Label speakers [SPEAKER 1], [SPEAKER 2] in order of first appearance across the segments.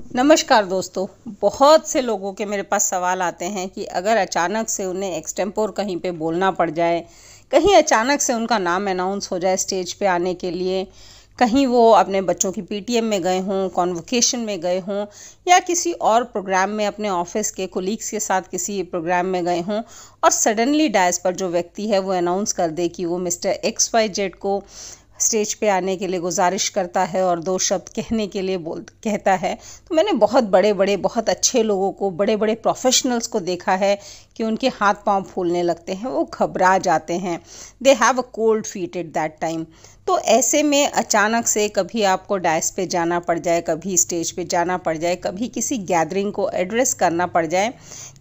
[SPEAKER 1] नमस्कार दोस्तों। बहुत से लोगों के मेरे पास सवाल आते हैं कि अगर अचानक से उन्हें एक्सटेम्पोर कहीं पे बोलना पड़ जाए, कहीं अचानक से उनका नाम अनाउंस हो जाए स्टेज पे आने के लिए, कहीं वो अपने बच्चों की पीटीएम में गए हों, कॉन्वोकेशन में गए हों या किसी और प्रोग्राम में अपने ऑफिस के कोलीग्स के साथ किसी प्रोग्राम में गए हों और सडनली डायस पर जो व्यक्ति है वो अनाउंस कर दे कि वो मिस्टर XYZ को स्टेज पे आने के लिए गुजारिश करता है और दो शब्द कहने के लिए कहता है। तो मैंने बहुत बड़े बड़े बहुत अच्छे लोगों को, बड़े बड़े प्रोफेशनल्स को देखा है कि उनके हाथ पांव फूलने लगते हैं, वो घबरा जाते हैं। They have a cold feet at that time. तो ऐसे में अचानक से कभी आपको डायस पे जाना पड़ जाए, कभी स्टेज पे जाना पड़ जाए, कभी किसी गैदरिंग को एड्रेस करना पड़ जाए,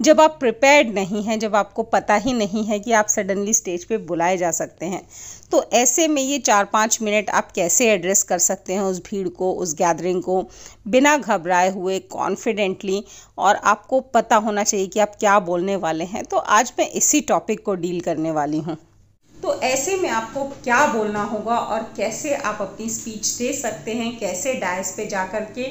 [SPEAKER 1] जब आप प्रिपेयर्ड नहीं हैं, जब आपको पता ही नहीं है कि आप सडनली स्टेज पे बुलाए जा सकते हैं, तो ऐसे में ये 4-5 मिनट आप कैसे एड्रेस कर सकते हैं उस भीड़ को, उस गैदरिंग को, बिना घबराए हुए, कॉन्फिडेंटली। और आपको पता होना चाहिए कि आप क्या बोलने वाले हैं। तो आज मैं इसी टॉपिक को डील करने वाली हूँ। तो ऐसे में आपको क्या बोलना होगा और कैसे आप अपनी स्पीच दे सकते हैं, कैसे डायस पे जाकर के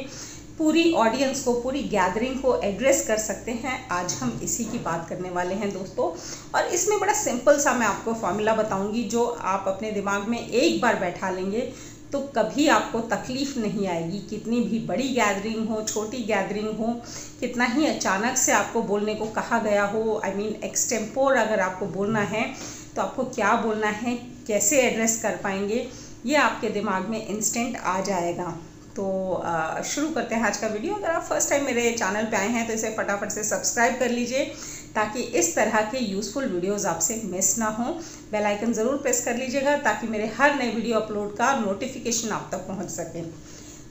[SPEAKER 1] पूरी ऑडियंस को, पूरी गैदरिंग को एड्रेस कर सकते हैं, आज हम इसी की बात करने वाले हैं दोस्तों। और इसमें बड़ा सिंपल सा मैं आपको फॉर्मूला बताऊंगी, जो आप अपने दिमाग में एक बार बैठा लेंगे तो कभी आपको तकलीफ नहीं आएगी। कितनी भी बड़ी गैदरिंग हो, छोटी गैदरिंग हो, कितना ही अचानक से आपको बोलने को कहा गया हो, आई मीन एक्सटेम्पोर अगर आपको बोलना है तो आपको क्या बोलना है, कैसे एड्रेस कर पाएंगे, ये आपके दिमाग में इंस्टेंट आ जाएगा। तो शुरू करते हैं आज का वीडियो। अगर आप फर्स्ट टाइम मेरे चैनल पे आए हैं तो इसे फटाफट से सब्सक्राइब कर लीजिए ताकि इस तरह के यूज़फुल वीडियोस आपसे मिस ना हो। बेल आइकन ज़रूर प्रेस कर लीजिएगा ताकि मेरे हर नए वीडियो अपलोड का नोटिफिकेशन आप तक पहुंच सके।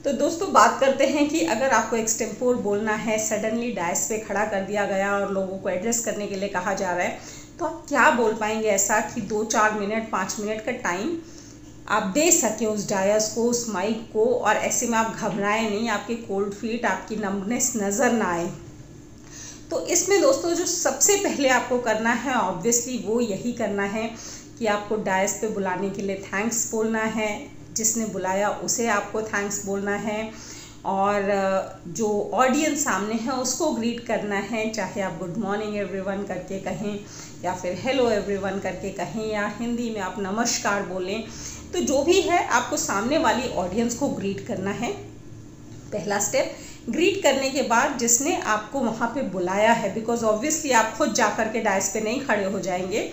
[SPEAKER 1] तो दोस्तों बात करते हैं कि अगर आपको एक्सटेम्पोर बोलना है, सडनली डायस पे खड़ा कर दिया गया और लोगों को एड्रेस करने के लिए कहा जा रहा है, तो आप क्या बोल पाएंगे ऐसा कि 2-4 मिनट, 5 मिनट का टाइम आप दे सकें उस डायस को, उस माइक को, और ऐसे में आप घबराएं नहीं, आपके कोल्ड फीट, आपकी नंबनेस नज़र ना आए। तो इसमें दोस्तों जो सबसे पहले आपको करना है, ऑब्वियसली वो यही करना है कि आपको डायस पे बुलाने के लिए थैंक्स बोलना है। जिसने बुलाया उसे आपको थैंक्स बोलना है और जो ऑडियंस सामने है उसको ग्रीट करना है, चाहे आप गुड मॉर्निंग एवरीवन करके कहें या फिर हेलो एवरीवन करके कहें या हिंदी में आप नमस्कार बोलें। तो जो भी है आपको सामने वाली ऑडियंस को ग्रीट करना है। पहला स्टेप। ग्रीट करने के बाद जिसने आपको वहाँ पे बुलाया है, बिकॉज ऑब्वियसली आप खुद जा कर के डायस पे नहीं खड़े हो जाएंगे,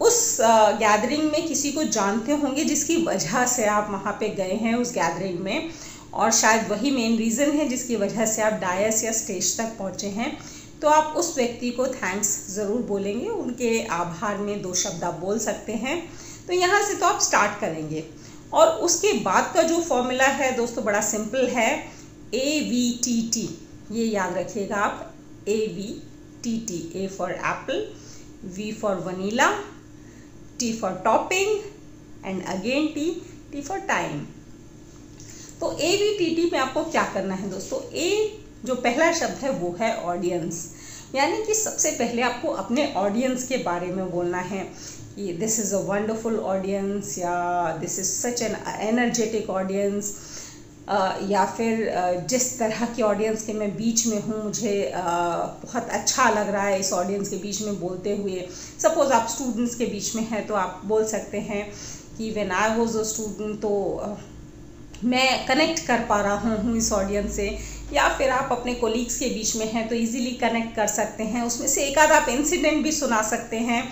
[SPEAKER 1] उस गैदरिंग में किसी को जानते होंगे जिसकी वजह से आप वहाँ पे गए हैं उस गैदरिंग में, और शायद वही मेन रीज़न है जिसकी वजह से आप डायस या स्टेज तक पहुँचे हैं। तो आप उस व्यक्ति को थैंक्स ज़रूर बोलेंगे, उनके आभार में 2 शब्द आप बोल सकते हैं। तो यहाँ से तो आप स्टार्ट करेंगे और उसके बाद का जो फॉर्मूला है दोस्तों बड़ा सिंपल है, AVTT। ये याद रखिएगा आप, AVTT, A for Apple, V for vanilla, T for topping and again T for time. तो AVTT में आपको क्या करना है दोस्तों, A जो पहला शब्द है वो है ऑडियंस, यानी कि सबसे पहले आपको अपने ऑडियंस के बारे में बोलना है कि this is a wonderful audience, या this is such an energetic audience, या फिर जिस तरह की ऑडियंस के मैं बीच में हूँ मुझे बहुत अच्छा लग रहा है इस ऑडियंस के बीच में बोलते हुए। सपोज़ आप स्टूडेंट्स के बीच में हैं तो आप बोल सकते हैं कि when I was a student, तो मैं कनेक्ट कर पा रहा हूँ इस ऑडियंस से। या फिर आप अपने कोलीग्स के बीच में हैं तो इजीली कनेक्ट कर सकते हैं, उसमें से एक आध आप इंसिडेंट भी सुना सकते हैं।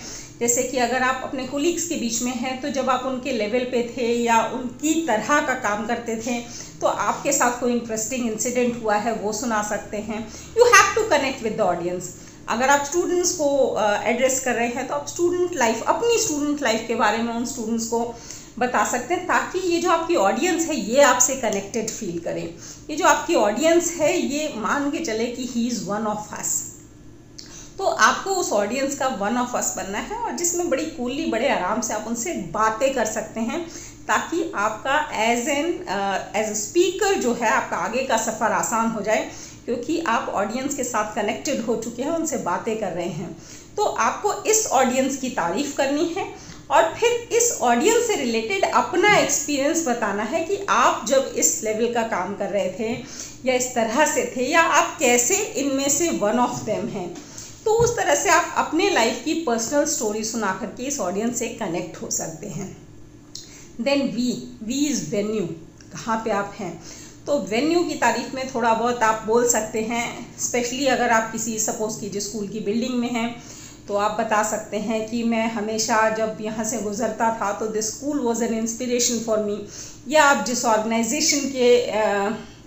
[SPEAKER 1] जैसे कि अगर आप अपने कोलीग्स के बीच में हैं तो जब आप उनके लेवल पे थे या उनकी तरह का काम करते थे तो आपके साथ कोई इंटरेस्टिंग इंसिडेंट हुआ है वो सुना सकते हैं। You have to connect with the audience. अगर आप स्टूडेंट्स को एड्रेस कर रहे हैं तो आप स्टूडेंट लाइफ, अपनी स्टूडेंट लाइफ के बारे में उन स्टूडेंट्स को बता सकते हैं ताकि ये जो आपकी ऑडियंस है ये आपसे कनेक्टेड फील करें। ये जो आपकी ऑडियंस है ये मान के चले कि he is one of us. तो आपको उस ऑडियंस का वन ऑफ अस बनना है और जिसमें बड़ी कूलली, बड़े आराम से आप उनसे बातें कर सकते हैं ताकि आपका एज अ स्पीकर जो है आपका आगे का सफ़र आसान हो जाए, क्योंकि आप ऑडियंस के साथ कनेक्टेड हो चुके हैं, उनसे बातें कर रहे हैं। तो आपको इस ऑडियंस की तारीफ़ करनी है और फिर इस ऑडियंस से रिलेटेड अपना एक्सपीरियंस बताना है कि आप जब इस लेवल का काम कर रहे थे या इस तरह से थे, या आप कैसे इनमें से वन ऑफ देम हैं। तो उस तरह से आप अपने लाइफ की पर्सनल स्टोरी सुना करके इस ऑडियंस से कनेक्ट हो सकते हैं। देन वी इज़ वेन्यू, कहाँ पे आप हैं। तो वेन्यू की तारीफ में थोड़ा बहुत आप बोल सकते हैं, स्पेशली अगर आप किसी सपोज कीजिए स्कूल की बिल्डिंग में हैं, तो आप बता सकते हैं कि मैं हमेशा जब यहाँ से गुजरता था तो this school was an inspiration for me. या आप जिस ऑर्गेनाइजेशन के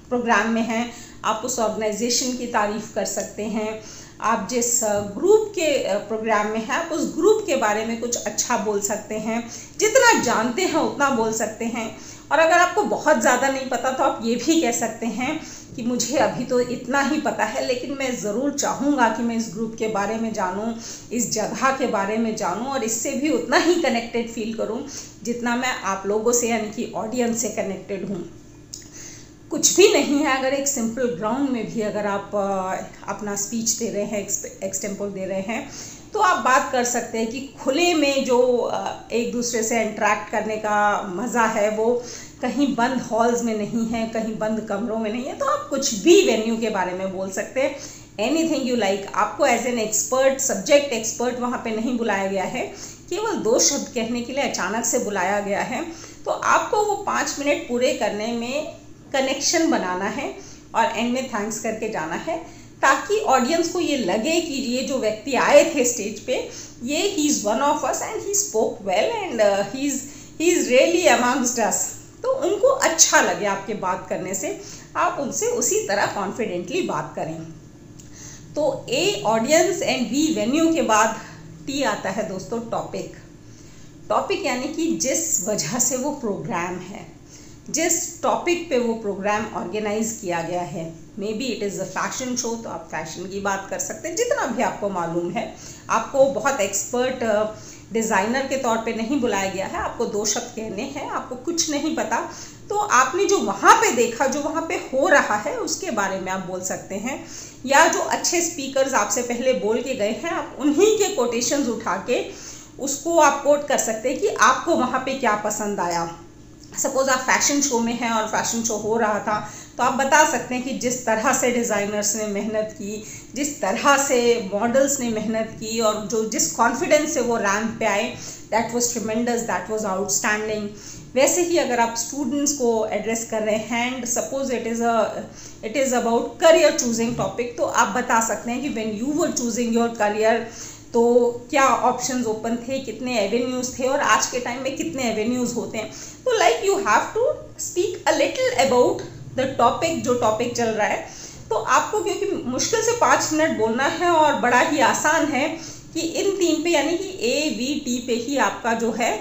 [SPEAKER 1] प्रोग्राम में हैं, आप उस ऑर्गेनाइजेशन की तारीफ़ कर सकते हैं। आप जिस ग्रुप के प्रोग्राम में हैं, आप उस ग्रुप के बारे में कुछ अच्छा बोल सकते हैं। जितना जानते हैं उतना बोल सकते हैं। और अगर आपको बहुत ज़्यादा नहीं पता तो आप ये भी कह सकते हैं कि मुझे अभी तो इतना ही पता है, लेकिन मैं ज़रूर चाहूँगा कि मैं इस ग्रुप के बारे में जानूँ, इस जगह के बारे में जानूँ, और इससे भी उतना ही कनेक्टेड फील करूँ जितना मैं आप लोगों से यानी कि ऑडियंस से कनेक्टेड हूँ। कुछ भी नहीं है, अगर एक सिंपल ग्राउंड में भी अगर आप अपना स्पीच दे रहे हैं, एक्सटेम्पोर दे रहे हैं, तो आप बात कर सकते हैं कि खुले में जो एक दूसरे से इंटरेक्ट करने का मज़ा है वो कहीं बंद हॉल्स में नहीं है, कहीं बंद कमरों में नहीं है। तो आप कुछ भी वेन्यू के बारे में बोल सकते हैं, एनीथिंग यू लाइक। आपको as an expert, subject expert वहाँ पे नहीं बुलाया गया है, केवल 2 शब्द कहने के लिए अचानक से बुलाया गया है। तो आपको वो 5 मिनट पूरे करने में कनेक्शन बनाना है और एंड में थैंक्स करके जाना है, ताकि ऑडियंस को ये लगे कि ये जो व्यक्ति आए थे स्टेज पे, ये he is one of us and he spoke well and he is really amongst अस। तो उनको अच्छा लगे आपके बात करने से, आप उनसे उसी तरह कॉन्फिडेंटली बात करें। तो A audience and B venue के बाद टी आता है दोस्तों टॉपिक। टॉपिक यानी कि जिस वजह से वो प्रोग्राम है, जिस टॉपिक पे वो प्रोग्राम ऑर्गेनाइज किया गया है। May be it is a fashion show, तो आप फैशन की बात कर सकते हैं, जितना भी आपको मालूम है। आपको बहुत एक्सपर्ट डिज़ाइनर के तौर पे नहीं बुलाया गया है, आपको 2 शब्द कहने हैं, आपको कुछ नहीं पता, तो आपने जो वहाँ पे देखा, जो वहाँ पे हो रहा है, उसके बारे में आप बोल सकते हैं। या जो अच्छे स्पीकर्स आपसे पहले बोल के गए हैं, आप उन्हीं के कोटेशंस उठा के उसको आप कोट कर सकते हैं कि आपको वहाँ पे क्या पसंद आया। सपोज आप फैशन शो में हैं और फैशन शो हो रहा था, तो आप बता सकते हैं कि जिस तरह से डिज़ाइनर्स ने मेहनत की, जिस तरह से मॉडल्स ने मेहनत की, और जो जिस कॉन्फिडेंस से वो रैंप पे आए, that was tremendous, that was outstanding. वैसे ही अगर आप स्टूडेंट्स को एड्रेस कर रहे हैं and suppose it is about career choosing topic, तो आप बता सकते हैं कि when you were choosing your career, तो क्या ऑप्शंस ओपन थे, कितने एवेन्यूज़ थे, और आज के टाइम में कितने एवेन्यूज़ होते हैं। तो like you have to speak a little about the topic, जो टॉपिक चल रहा है। तो आपको क्योंकि मुश्किल से 5 मिनट बोलना है और बड़ा ही आसान है कि इन 3 पे यानी कि AVT पे ही आपका जो है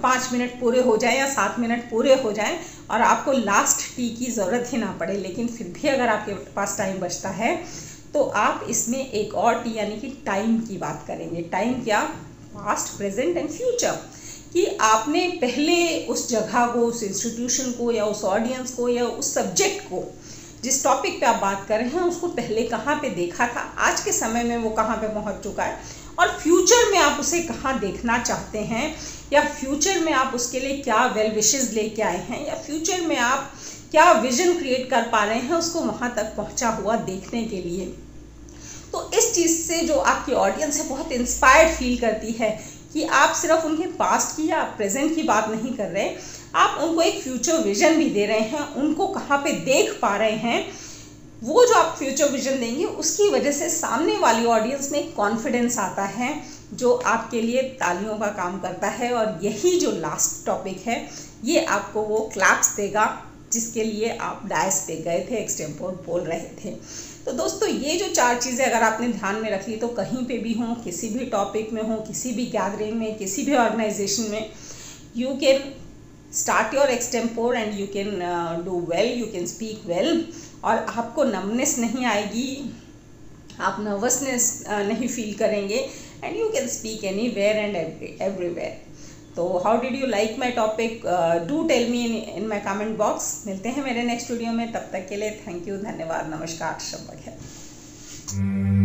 [SPEAKER 1] 5 मिनट पूरे हो जाए या 7 मिनट पूरे हो जाएं और आपको लास्ट टी की ज़रूरत ही ना पड़े। लेकिन फिर भी अगर आपके पास टाइम बचता है तो आप इसमें एक और टी यानी कि टाइम की बात करेंगे। टाइम क्या, पास्ट, प्रेजेंट एंड फ्यूचर, कि आपने पहले उस जगह को, उस इंस्टीट्यूशन को, या उस ऑडियंस को, या उस सब्जेक्ट को, जिस टॉपिक पे आप बात कर रहे हैं, उसको पहले कहाँ पे देखा था, आज के समय में वो कहाँ पे पहुँच चुका है, और फ्यूचर में आप उसे कहाँ देखना चाहते हैं, या फ्यूचर में आप उसके लिए क्या वेल विशेस लेके आए हैं, या फ्यूचर में आप क्या विजन क्रिएट कर पा रहे हैं उसको वहाँ तक पहुँचा हुआ देखने के लिए। तो इस चीज़ से जो आपकी ऑडियंस है बहुत इंस्पायर्ड फील करती है कि आप सिर्फ उनके पास्ट की या प्रेजेंट की बात नहीं कर रहे, आप उनको एक फ्यूचर विजन भी दे रहे हैं, उनको कहाँ पे देख पा रहे हैं। वो जो आप फ्यूचर विजन देंगे उसकी वजह से सामने वाली ऑडियंस में कॉन्फिडेंस आता है, जो आपके लिए तालियों का काम करता है। और यही जो लास्ट टॉपिक है, ये आपको वो क्लैप्स देगा जिसके लिए आप डायस पे गए थे, एक्सटेम्पोर बोल रहे थे। तो दोस्तों, ये जो 4 चीज़ें अगर आपने ध्यान में रख ली तो कहीं पे भी हो, किसी भी टॉपिक में हो, किसी भी गैदरिंग में, किसी भी ऑर्गेनाइजेशन में, you can start your extempore and you can do well, you can speak well, और आपको नर्वसनेस नहीं आएगी, आप नर्वसनेस नहीं फील करेंगे, and you can speak anywhere and everywhere. तो how did you like my topic, do tell me in my comment box. मिलते हैं मेरे नेक्स्ट वीडियो में, तब तक के लिए थैंक यू, धन्यवाद, नमस्कार, शब्बा खैर।